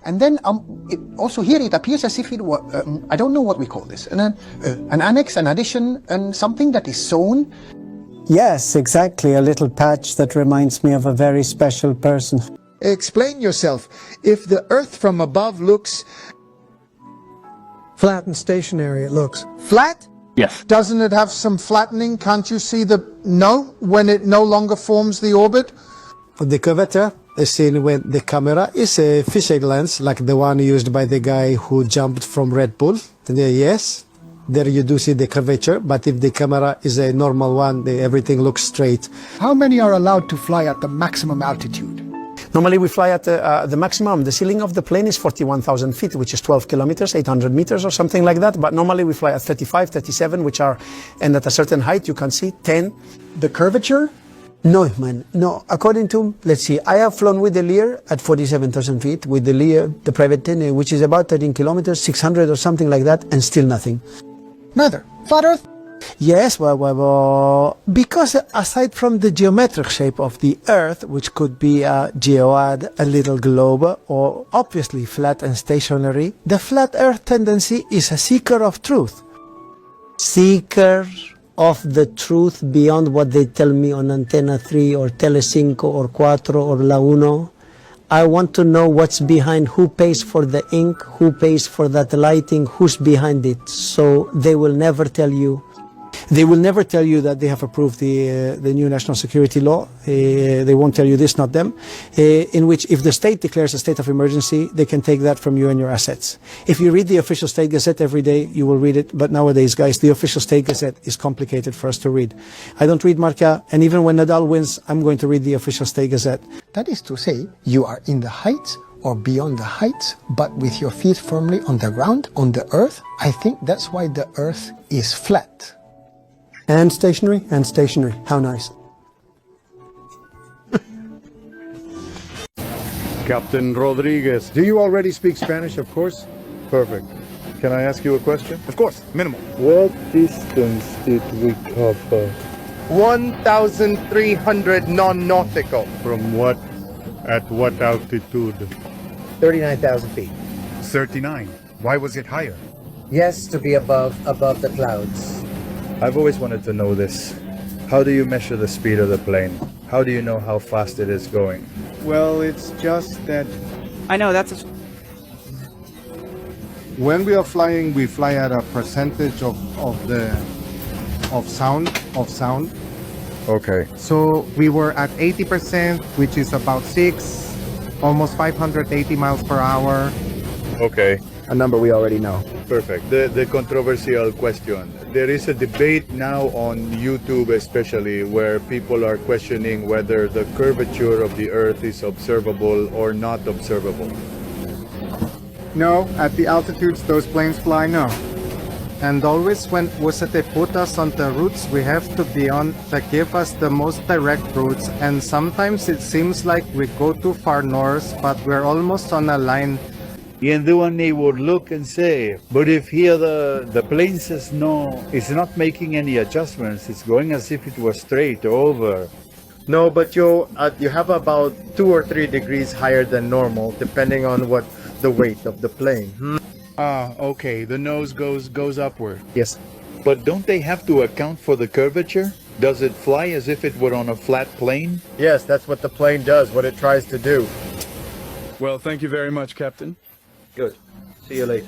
And then also here it appears as if it were, I don't know what we call this, an annex, an addition, and something that is sewn. Yes, exactly, a little patch that reminds me of a very special person. Explain yourself. If the Earth from above looks Flat and stationary, it looks. flat, Yes. doesn't it have some flattening? Can't you see when it no longer forms the orbit? The curvature is seen when the camera is a fisheye lens, like the one used by the guy who jumped from Red Bull. Yes, there you do see the curvature, but if the camera is a normal one, everything looks straight. How many are allowed to fly at the maximum altitude? Normally we fly at the maximum. The ceiling of the plane is 41,000 feet, which is 12 kilometers, 800 meters or something like that. But normally we fly at 35, 37, and at a certain height you can see 10. The curvature? No, man, no. According to, let's see, I have flown with the Lear at 47,000 feet, with the Lear, the private 10, which is about 13 kilometers, 600 or something like that, and still nothing. Neither. Flat Earth? Yes, well, because aside from the geometric shape of the Earth, which could be a geoid, a little globe, or obviously flat and stationary, the flat Earth tendency is a seeker of truth. Seeker of the truth beyond what they tell me on Antenna 3 or Telecinco or Cuatro or La Uno. I want to know what's behind, who pays for the ink, who pays for that lighting, who's behind it. So they will never tell you. They will never tell you that they have approved the new national security law. They won't tell you this, not them, in which if the state declares a state of emergency, they can take that from you and your assets. If you read the official state gazette every day, you will read it. But nowadays, guys, the official state gazette is complicated for us to read. I don't read Marca, and even when Nadal wins, I'm going to read the official state gazette. That is to say, you are in the heights or beyond the heights, but with your feet firmly on the ground, on the Earth. I think that's why the Earth is flat. And stationary, and stationary. How nice. Captain Rodriguez, do you already speak Spanish, of course? Perfect. Can I ask you a question? Of course, minimal. What distance did we cover? 1,300 non-nautical. From what? At what altitude? 39,000 feet. 39. Why was it higher? Yes, to be above the clouds. I've always wanted to know this. How do you measure the speed of the plane? How do you know how fast it is going? Well, it's just that I know, that's when we are flying, we fly at a percentage of sound. Okay. So we were at 80%, which is about almost 580 miles per hour. Okay. A number we already know. Perfect. The controversial question. There is a debate now on YouTube especially where people are questioning whether the curvature of the Earth is observable or not observable. No, at the altitudes those planes fly, no. And always when they put us on the routes we have to be on that give us the most direct routes, and sometimes it seems like we go too far north, but we're almost on a line. And the one they would look and say, but if here the plane says no, it's not making any adjustments, it's going as if it was straight over. No, but you have about 2 or 3 degrees higher than normal, depending on what the weight of the plane. Okay, the nose goes upward. Yes. But don't they have to account for the curvature? Does it fly as if it were on a flat plane? Yes, that's what the plane does, what it tries to do. Well, thank you very much, Captain. Good. See you later.